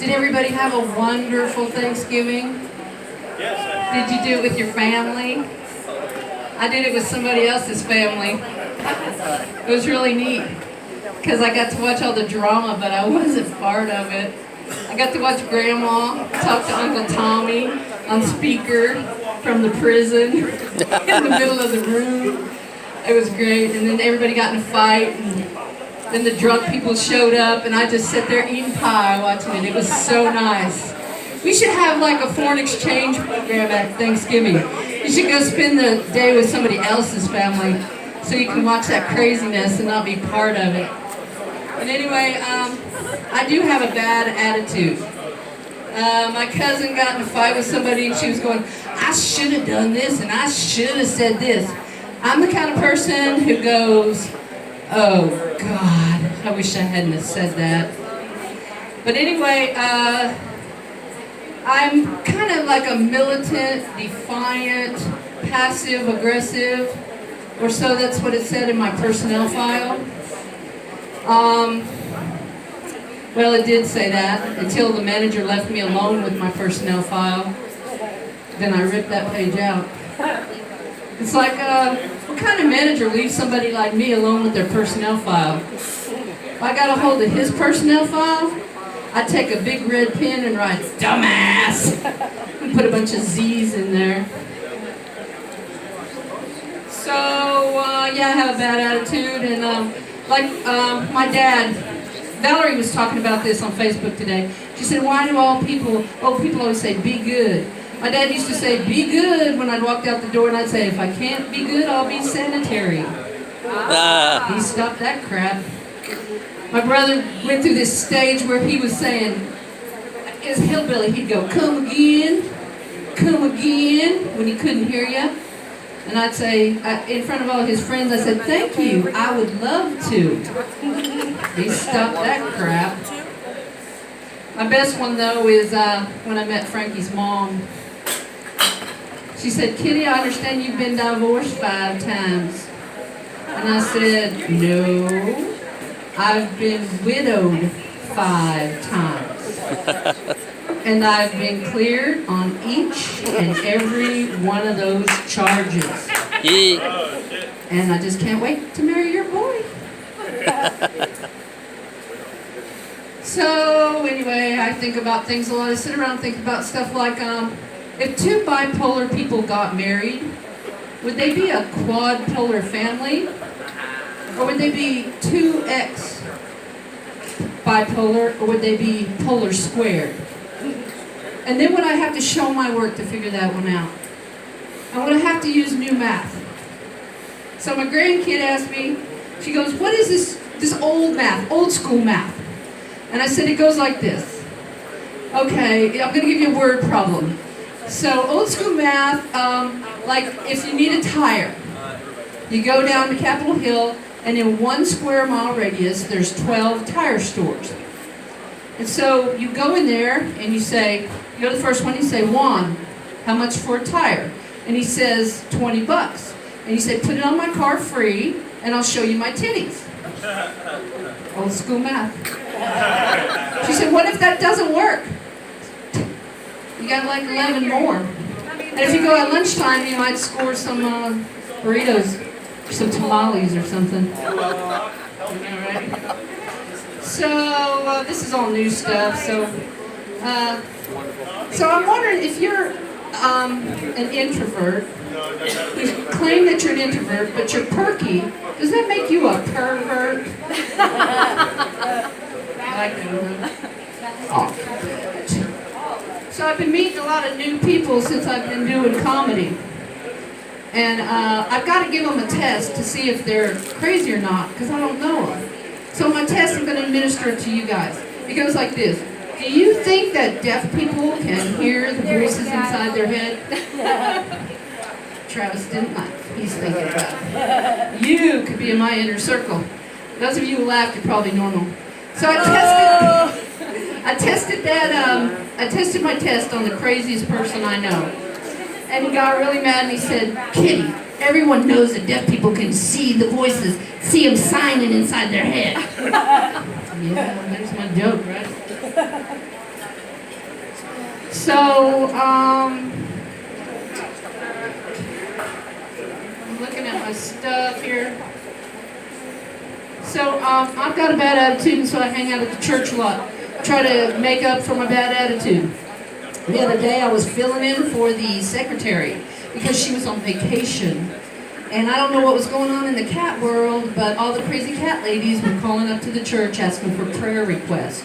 Did everybody have a wonderful Thanksgiving? Did you do it with your family? I did it with somebody else's family. It was really neat because I got to watch all the drama, but I wasn't part of it. I got to watch Grandma talk to Uncle Tommy on speaker from the prison in the middle of the room. It was great, and then everybody got in a fight, and then the drunk people showed up, and I just sat there eating pie watching it. It was so nice. We should have like a foreign exchange program at Thanksgiving. You should go spend the day with somebody else's family so you can watch that craziness and not be part of it. But anyway, I do have a bad attitude. My cousin got in a fight with somebody and she was going, I should have done this and I should have said this. I'm the kind of person who goes, oh God, I wish I hadn't have said that. But anyway, I'm kind of like a militant, defiant, passive-aggressive, or so that's what it said in my personnel file. Well, it did say that until the manager left me alone with my personnel file. Then I ripped that page out. It's like, what kind of manager leaves somebody like me alone with their personnel file? If I got a hold of his personnel file, I'd take a big red pen and write, dumbass, and put a bunch of Z's in there. So, yeah, I have a bad attitude, and my dad, Valerie was talking about this on Facebook today. She said, why do old people always say, be good? My dad used to say, be good, when I'd walk out the door, and I'd say, if I can't be good, I'll be sanitary. He stopped that crap. My brother went through this stage where he was saying, as hillbilly, he'd go, come again, when he couldn't hear you. And I'd say, in front of all his friends, I said, thank you, I would love to. He stopped that crap. My best one, though, is when I met Frankie's mom. She said, Kitty, I understand you've been divorced 5 times. And I said, no. I've been widowed 5 times. And I've been cleared on each and every one of those charges. And I just can't wait to marry your boy. So anyway, I think about things a lot. I sit around and think about stuff like, if 2 bipolar people got married, would they be a quadpolar family? Or would they be 2x bipolar, or would they be polar squared? And then would I have to show my work to figure that one out? And would I have to use new math? So my grandkid asked me, she goes, what is this old math, old school math? And I said, it goes like this. Okay, I'm going to give you a word problem. So old school math, like if you need a tire, you go down to Capitol Hill, and in 1 square mile radius, there's 12 tire stores. And so you go in there and you say, you go to the first one, you say, Juan, how much for a tire? And he says, $20. And you say, put it on my car free, and I'll show you my titties. Old school math. She said, what if that doesn't work? You got like 11 more. And if you go at lunchtime, you might score some burritos. Some tamales or something. So this is all new stuff. So I'm wondering if you're an introvert. You claim that you're an introvert, but you're perky. Does that make you a pervert? So I've been meeting a lot of new people since I've been doing comedy. And I've got to give them a test to see if they're crazy or not, because I don't know them. So my test, I'm going to administer it to you guys. It goes like this. Do you think that deaf people can hear the voices inside their head? Travis didn't laugh. He's thinking about it. You could be in my inner circle. Those of you who laughed, you're probably normal. So I tested my test on the craziest person I know. And he got really mad and he said, Kitty, everyone knows that deaf people can see the voices, see them signing inside their head. Yeah, there's my joke, right? I'm looking at my stuff here. So I've got a bad attitude, and so I hang out at the church a lot. Try to make up for my bad attitude. The other day I was filling in for the secretary because she was on vacation. And I don't know what was going on in the cat world, but all the crazy cat ladies were calling up to the church asking for prayer requests.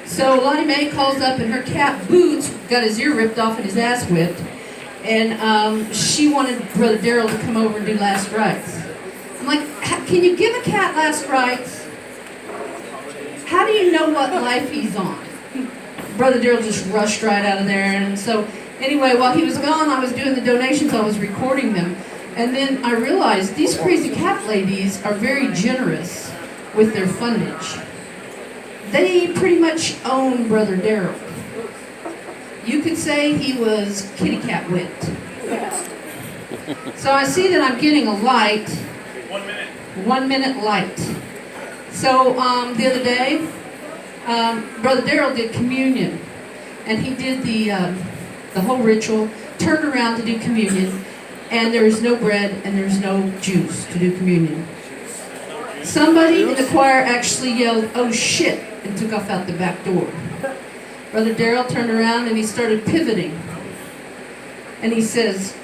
So Lottie Mae calls up, and her cat Boots got his ear ripped off and his ass whipped. And she wanted Brother Daryl to come over and do last rites. I'm like, can you give a cat last rites? How do you know what life he's on? Brother Daryl just rushed right out of there. And so anyway, while he was gone, I was doing the donations. I was recording them. And then I realized these crazy cat ladies are very generous with their fundage. They pretty much own Brother Daryl. You could say he was kitty cat whipped. So I see that I'm getting a light. 1 minute. 1 minute light. So the other day, Brother Daryl did communion. And he did the whole ritual, turned around to do communion. And there's no bread and there's no juice to do communion. Somebody in the choir actually yelled, "Oh shit," and took off out the back door. Brother Daryl turned around and he started pivoting. And he says,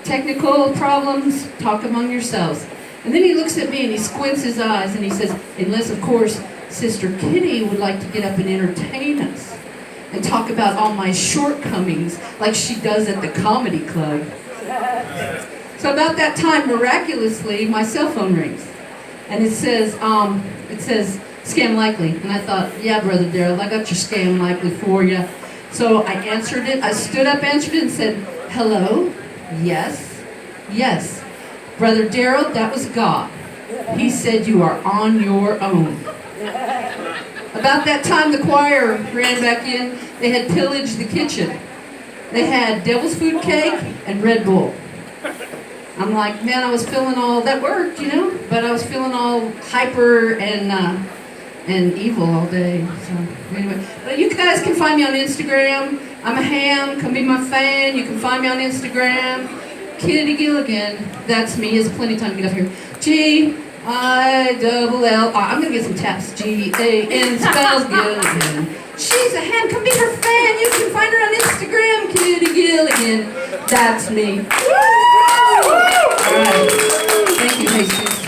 "Technical problems, talk among yourselves." And then he looks at me and he squints his eyes and he says, "Unless, of course, Sister Kitty would like to get up and entertain us and talk about all my shortcomings like she does at the comedy club." So about that time, miraculously, my cell phone rings. And it says, scam likely. And I thought, yeah, Brother Daryl, I got your scam likely for you. So I answered it. I stood up, answered it, and said, "Hello? Yes? Yes. Brother Daryl, that was God. He said you are on your own." About that time, the choir ran back in. They had pillaged the kitchen. They had devil's food cake and Red Bull. I'm like, man, I was feeling all, that worked, you know, but I was feeling all hyper and evil all day. So anyway, but you guys can find me on Instagram. I'm a ham. Come be my fan. You can find me on Instagram. Kitty Gilligan. That's me. There's plenty of time to get up here. G-I-double-L. I'm gonna get some taps. G-A-N spells Gilligan. She's a ham. Come be her fan. You can find her on Instagram. Kitty Gilligan. That's me. Woo! All right. Thank you, Jesus.